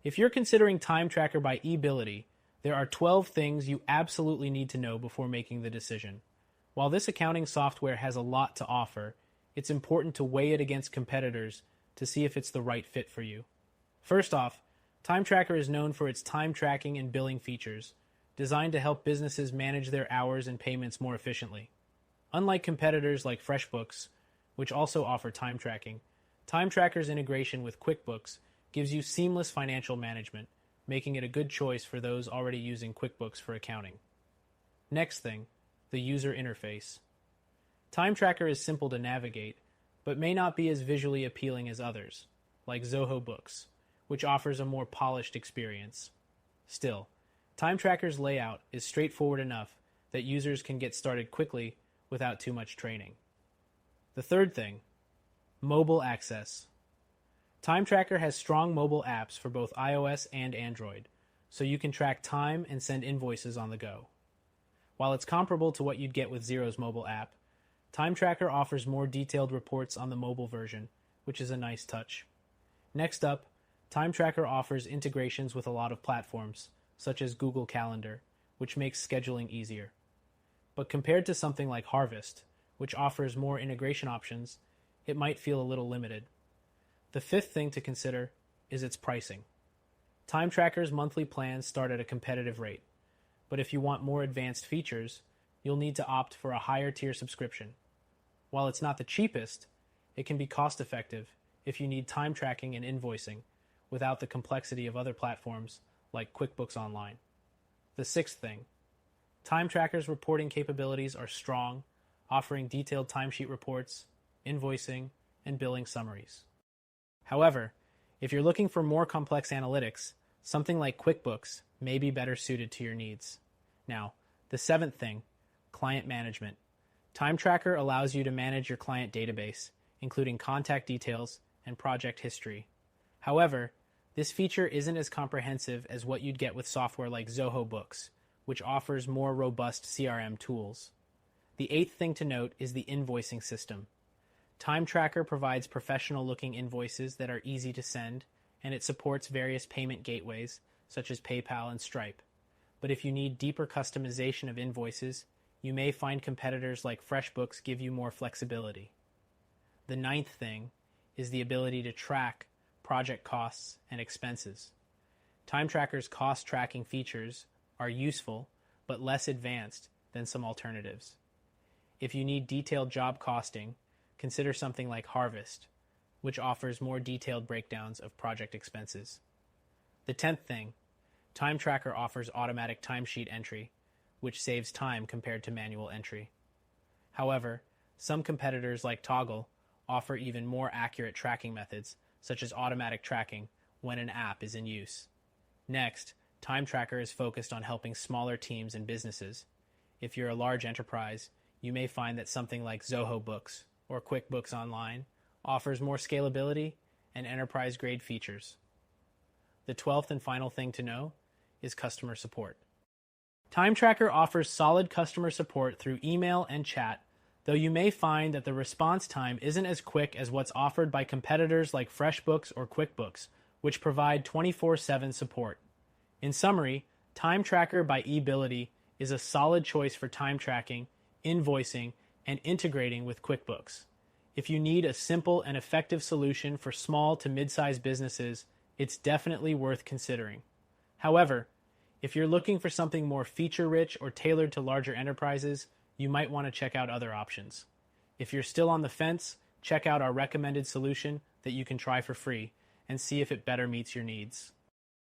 If you're considering TimeTracker by eBillity, there are 12 things you absolutely need to know before making the decision. While this accounting software has a lot to offer, it's important to weigh it against competitors to see if it's the right fit for you. First off, TimeTracker is known for its time tracking and billing features, designed to help businesses manage their hours and payments more efficiently. Unlike competitors like FreshBooks, which also offer time tracking, TimeTracker's integration with QuickBooks gives you seamless financial management, making it a good choice for those already using QuickBooks for accounting. Next thing, the user interface. TimeTracker is simple to navigate, but may not be as visually appealing as others, like Zoho Books, which offers a more polished experience. Still, TimeTracker's layout is straightforward enough that users can get started quickly without too much training. The third thing, mobile access. TimeTracker has strong mobile apps for both iOS and Android, so you can track time and send invoices on the go. While it's comparable to what you'd get with Xero's mobile app, TimeTracker offers more detailed reports on the mobile version, which is a nice touch. Next up, TimeTracker offers integrations with a lot of platforms, such as Google Calendar, which makes scheduling easier. But compared to something like Harvest, which offers more integration options, it might feel a little limited. The fifth thing to consider is its pricing. TimeTracker's monthly plans start at a competitive rate, but if you want more advanced features, you'll need to opt for a higher tier subscription. While it's not the cheapest, it can be cost-effective if you need time tracking and invoicing without the complexity of other platforms like QuickBooks Online. The sixth thing, TimeTracker's reporting capabilities are strong, offering detailed timesheet reports, invoicing, and billing summaries. However, if you're looking for more complex analytics, something like QuickBooks may be better suited to your needs. Now, the seventh thing, client management. TimeTracker allows you to manage your client database, including contact details and project history. However, this feature isn't as comprehensive as what you'd get with software like Zoho Books, which offers more robust CRM tools. The eighth thing to note is the invoicing system. TimeTracker provides professional-looking invoices that are easy to send, and it supports various payment gateways, such as PayPal and Stripe. But if you need deeper customization of invoices, you may find competitors like FreshBooks give you more flexibility. The ninth thing is the ability to track project costs and expenses. TimeTracker's cost tracking features are useful, but less advanced than some alternatives. If you need detailed job costing, consider something like Harvest, which offers more detailed breakdowns of project expenses. The 10th thing, TimeTracker offers automatic timesheet entry, which saves time compared to manual entry. However, some competitors like Toggle offer even more accurate tracking methods, such as automatic tracking when an app is in use. Next, TimeTracker is focused on helping smaller teams and businesses. If you're a large enterprise, you may find that something like Zoho Books or QuickBooks Online offers more scalability and enterprise-grade features. The 12th and final thing to know is customer support. TimeTracker offers solid customer support through email and chat, though you may find that the response time isn't as quick as what's offered by competitors like FreshBooks or QuickBooks, which provide 24/7 support. In summary, TimeTracker by eBillity is a solid choice for time tracking, invoicing, and integrating with QuickBooks. If you need a simple and effective solution for small to mid-sized businesses, it's definitely worth considering. However, if you're looking for something more feature-rich or tailored to larger enterprises, you might want to check out other options. If you're still on the fence, check out our recommended solution that you can try for free and see if it better meets your needs.